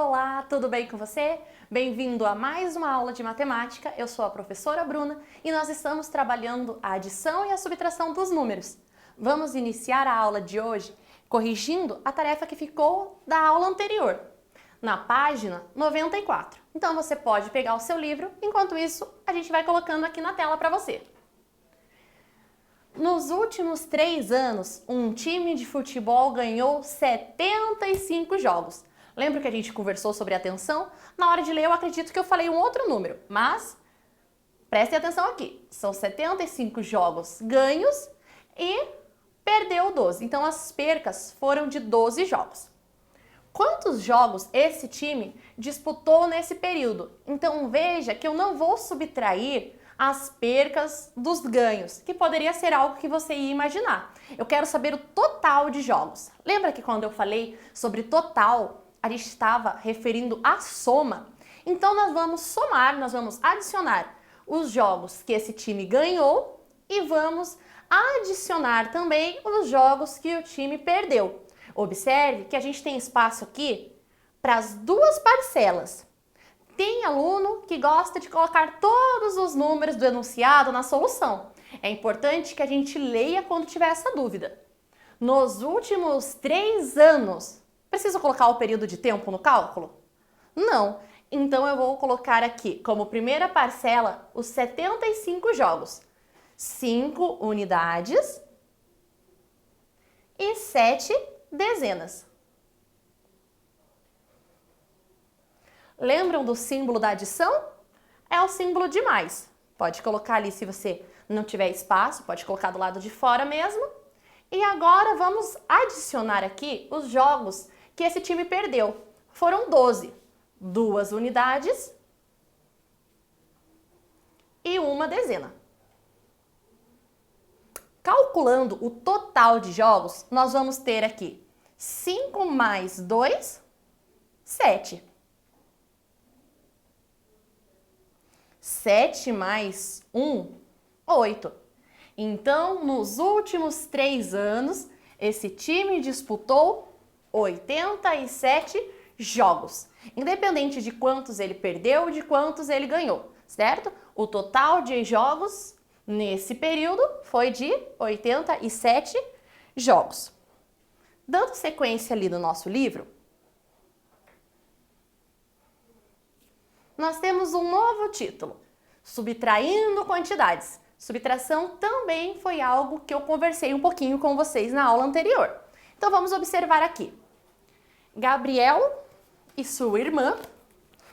Olá, tudo bem com você? Bem-vindo a mais uma aula de matemática. Eu sou a professora Bruna e nós estamos trabalhando a adição e a subtração dos números. Vamos iniciar a aula de hoje corrigindo a tarefa que ficou da aula anterior, na página 94. Então você pode pegar o seu livro, enquanto isso a gente vai colocando aqui na tela para você. Nos últimos 3 anos, um time de futebol ganhou 75 jogos. Lembra que a gente conversou sobre atenção? Na hora de ler, eu acredito que eu falei um outro número, mas prestem atenção aqui. São 75 jogos ganhos e perdeu 12. Então, as percas foram de 12 jogos. Quantos jogos esse time disputou nesse período? Então, veja que eu não vou subtrair as percas dos ganhos, que poderia ser algo que você ia imaginar. Eu quero saber o total de jogos. Lembra que quando eu falei sobre total, a gente estava referindo à soma? Então nós vamos somar, nós vamos adicionar os jogos que esse time ganhou e vamos adicionar também os jogos que o time perdeu. Observe que a gente tem espaço aqui para as duas parcelas. Tem aluno que gosta de colocar todos os números do enunciado na solução. É importante que a gente leia quando tiver essa dúvida. Nos últimos 3 anos, preciso colocar o período de tempo no cálculo? Não. Então eu vou colocar aqui como primeira parcela os 75 jogos. 5 unidades e 7 dezenas. Lembram do símbolo da adição? É o símbolo de mais. Pode colocar ali se você não tiver espaço, pode colocar do lado de fora mesmo. E agora vamos adicionar aqui os jogos que esse time perdeu. Foram 12. 2 unidades e 1 dezena. Calculando o total de jogos, nós vamos ter aqui 5 mais 2, 7. 7 mais 1, 8. Então, nos últimos 3 anos, esse time disputou 87 jogos, independente de quantos ele perdeu ou de quantos ele ganhou, certo? O total de jogos nesse período foi de 87 jogos. Dando sequência ali no nosso livro, nós temos um novo título, Subtraindo Quantidades. Subtração também foi algo que eu conversei um pouquinho com vocês na aula anterior. Então vamos observar aqui. Gabriel e sua irmã,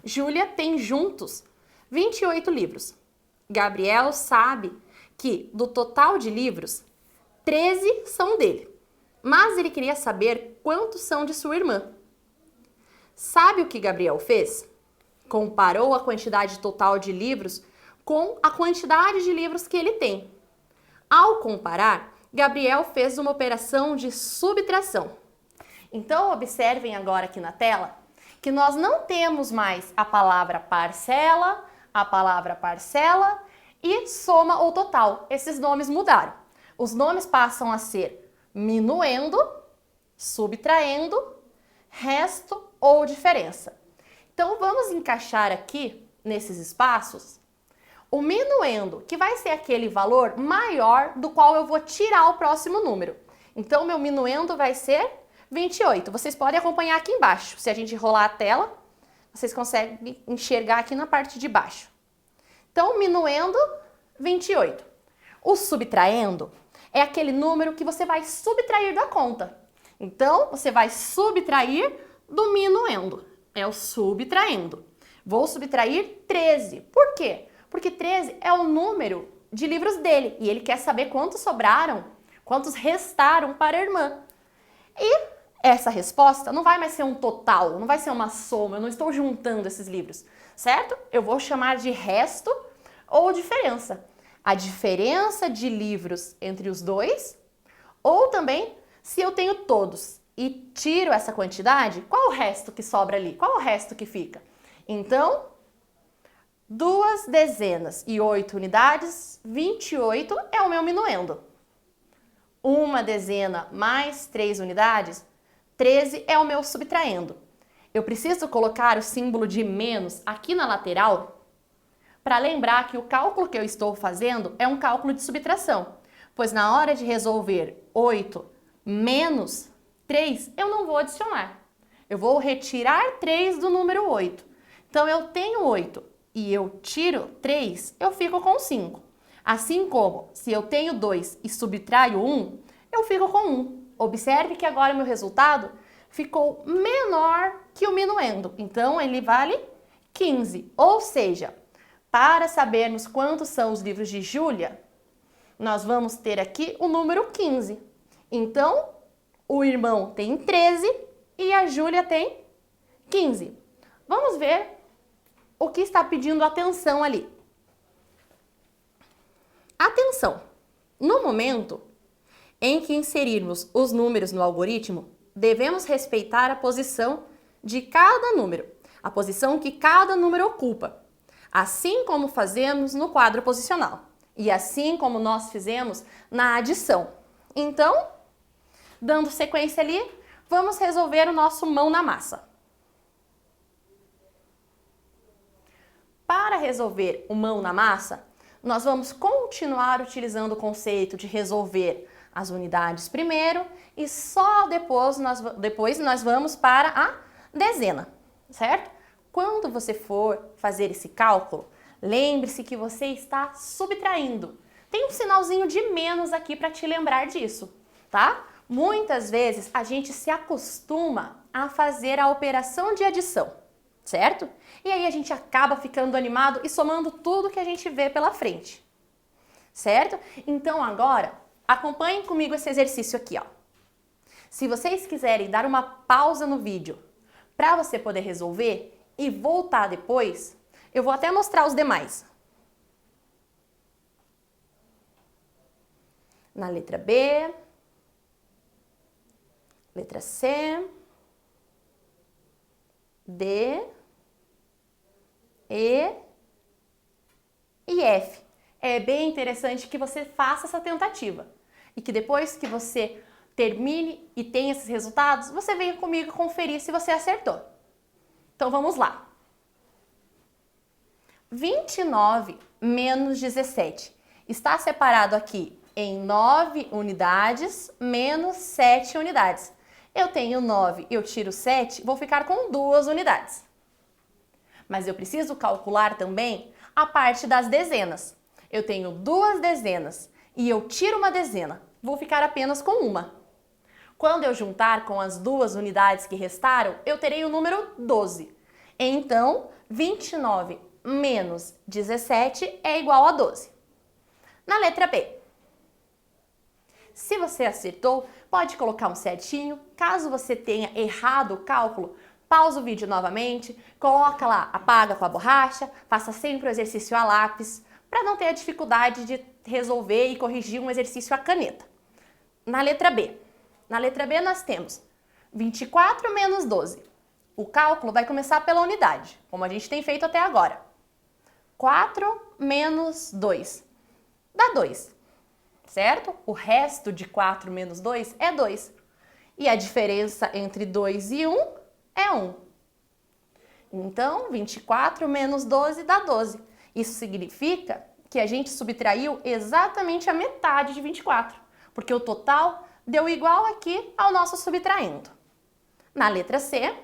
Júlia, têm juntos 28 livros. Gabriel sabe que do total de livros, 13 são dele, mas ele queria saber quantos são de sua irmã. Sabe o que Gabriel fez? Comparou a quantidade total de livros com a quantidade de livros que ele tem. Ao comparar, Gabriel fez uma operação de subtração. Então, observem agora aqui na tela que nós não temos mais a palavra parcela e soma ou total. Esses nomes mudaram. Os nomes passam a ser minuendo, subtraindo, resto ou diferença. Então, vamos encaixar aqui, nesses espaços, o minuendo, que vai ser aquele valor maior do qual eu vou tirar o próximo número. Então, meu minuendo vai ser 28. Vocês podem acompanhar aqui embaixo. Se a gente rolar a tela, vocês conseguem enxergar aqui na parte de baixo. Então, minuendo, 28. O subtraendo é aquele número que você vai subtrair da conta. Então, você vai subtrair do minuendo. É o subtraindo. Vou subtrair 13. Por quê? Porque 13 é o número de livros dele e ele quer saber quantos sobraram, quantos restaram para a irmã. E essa resposta não vai mais ser um total, não vai ser uma soma, eu não estou juntando esses livros, certo? Eu vou chamar de resto ou diferença. A diferença de livros entre os dois, ou também se eu tenho todos e tiro essa quantidade, qual o resto que sobra ali? Qual o resto que fica? Então, 2 dezenas e 8 unidades, 28 é o meu minuendo. 1 dezena mais 3 unidades, 13 é o meu subtraendo. Eu preciso colocar o símbolo de menos aqui na lateral para lembrar que o cálculo que eu estou fazendo é um cálculo de subtração, pois na hora de resolver 8 menos 3, eu não vou adicionar. Eu vou retirar 3 do número 8. Então, eu tenho 8 e eu tiro 3, eu fico com 5. Assim como, se eu tenho 2 e subtraio 1, eu fico com 1. Observe que agora o meu resultado ficou menor que o minuendo. Então, ele vale 15. Ou seja, para sabermos quantos são os livros de Júlia, nós vamos ter aqui o número 15. Então, o irmão tem 13 e a Júlia tem 15. Vamos ver o que está pedindo atenção ali. Atenção! No momento em que inserirmos os números no algoritmo, devemos respeitar a posição de cada número, a posição que cada número ocupa, assim como fazemos no quadro posicional e assim como nós fizemos na adição. Então, dando sequência ali, vamos resolver o nosso mão na massa. Para resolver o mão na massa, nós vamos continuar utilizando o conceito de resolver as unidades primeiro e só depois nós vamos para a dezena, certo? Quando você for fazer esse cálculo, lembre-se que você está subtraindo. Tem um sinalzinho de menos aqui para te lembrar disso, tá? Muitas vezes a gente se acostuma a fazer a operação de adição, certo? E aí a gente acaba ficando animado e somando tudo que a gente vê pela frente, certo? Então agora, acompanhem comigo esse exercício aqui, ó. Se vocês quiserem dar uma pausa no vídeo para você poder resolver e voltar depois, eu vou até mostrar os demais. Na letra B, letra C, D, E e F. É bem interessante que você faça essa tentativa e que depois que você termine e tenha esses resultados, você venha comigo conferir se você acertou. Então vamos lá. 29 menos 17 está separado aqui em 9 unidades menos 7 unidades. Eu tenho 9, eu tiro 7, vou ficar com 2 unidades. Mas eu preciso calcular também a parte das dezenas. Eu tenho 2 dezenas e eu tiro uma dezena, vou ficar apenas com uma. Quando eu juntar com as 2 unidades que restaram, eu terei o número 12. Então, 29 menos 17 é igual a 12. Na letra B. Se você acertou, pode colocar um certinho. Caso você tenha errado o cálculo, pausa o vídeo novamente, coloca lá, apaga com a borracha, faça sempre o exercício a lápis, para não ter a dificuldade de resolver e corrigir um exercício à caneta. Na letra B. Na letra B nós temos 24 menos 12. O cálculo vai começar pela unidade, como a gente tem feito até agora. 4 menos 2 dá 2, certo? O resto de 4 menos 2 é 2. E a diferença entre 2 e 1 é 1. Então, 24 menos 12 dá 12. Isso significa que a gente subtraiu exatamente a metade de 24, porque o total deu igual aqui ao nosso subtraindo. Na letra C,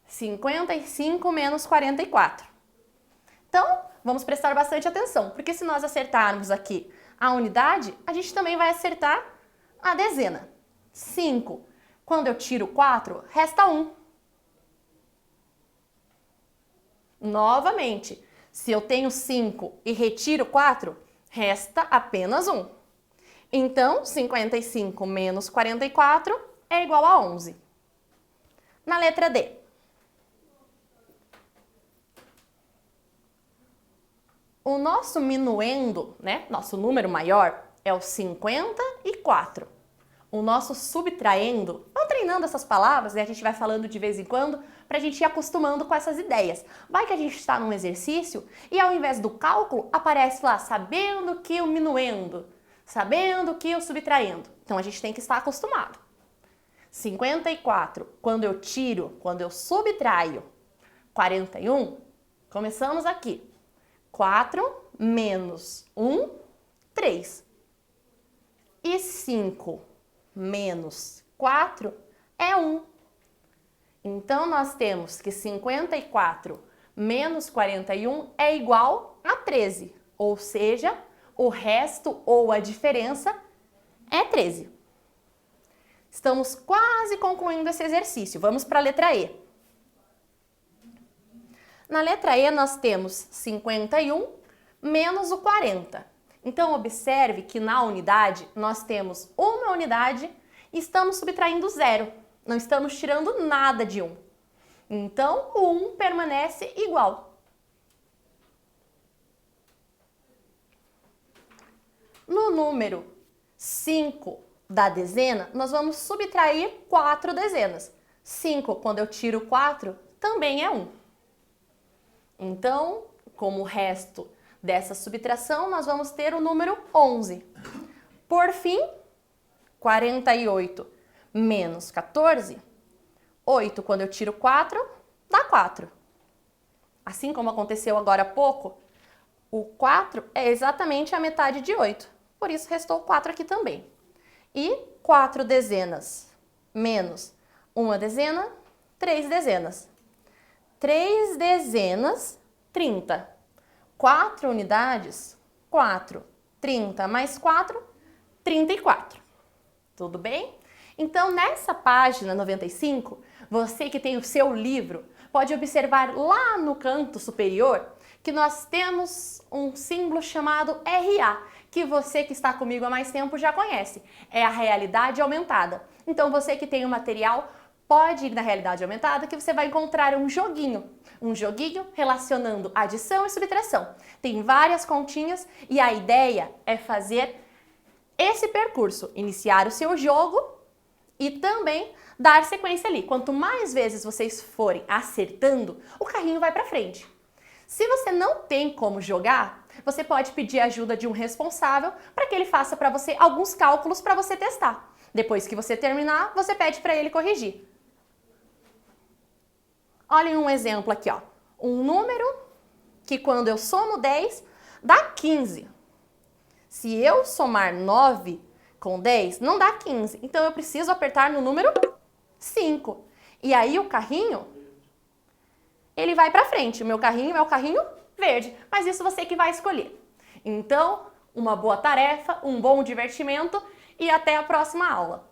55 menos 44. Então, vamos prestar bastante atenção, porque se nós acertarmos aqui a unidade, a gente também vai acertar a dezena. 5. Quando eu tiro 4, resta 1. Novamente, se eu tenho 5 e retiro 4, resta apenas 1. Então, 55 menos 44 é igual a 11. Na letra D. O nosso minuendo, né, nosso número maior, é o 54. O nosso subtraendo, vamos treinando essas palavras, né? A gente vai falando de vez em quando, para a gente ir acostumando com essas ideias. Vai que a gente está num exercício e ao invés do cálculo, aparece lá, sabendo que o minuendo, sabendo que o subtraendo. Então a gente tem que estar acostumado. 54, quando eu tiro, quando eu subtraio 41, começamos aqui. 4 menos 1, 3. E 5 menos 4 é 1. Então, nós temos que 54 menos 41 é igual a 13. Ou seja, o resto ou a diferença é 13. Estamos quase concluindo esse exercício. Vamos para a letra E. Na letra E, nós temos 51 menos o 40. Então, observe que na unidade, nós temos uma unidade e estamos subtraindo 0. Não estamos tirando nada de 1. Então, o 1 permanece igual. No número 5 da dezena, nós vamos subtrair 4 dezenas. 5, quando eu tiro 4, também é 1. Então, como resto dessa subtração, nós vamos ter o número 11. Por fim, 48 menos 14, 8, quando eu tiro 4, dá 4. Assim como aconteceu agora há pouco, o 4 é exatamente a metade de 8. Por isso, restou 4 aqui também. E 4 dezenas menos 1 dezena, 3 dezenas. 3 dezenas, 30. 4 unidades, 4. 30 mais 4, 34. Tudo bem? Então, nessa página 95, você que tem o seu livro, pode observar lá no canto superior que nós temos um símbolo chamado RA, que você que está comigo há mais tempo já conhece. É a realidade aumentada. Então, você que tem o material, pode ir na realidade aumentada que você vai encontrar um joguinho relacionando adição e subtração. Tem várias continhas e a ideia é fazer esse percurso, iniciar o seu jogo e também dar sequência ali. Quanto mais vezes vocês forem acertando, o carrinho vai para frente. Se você não tem como jogar, você pode pedir a ajuda de um responsável para que ele faça para você alguns cálculos para você testar. Depois que você terminar, você pede para ele corrigir. Olhem um exemplo aqui, ó. Um número que quando eu somo 10, dá 15. Se eu somar 9 com 10, não dá 15. Então, eu preciso apertar no número 5. E aí, o carrinho, ele vai para frente. O meu carrinho é o carrinho verde. Mas isso você que vai escolher. Então, uma boa tarefa, um bom divertimento e até a próxima aula.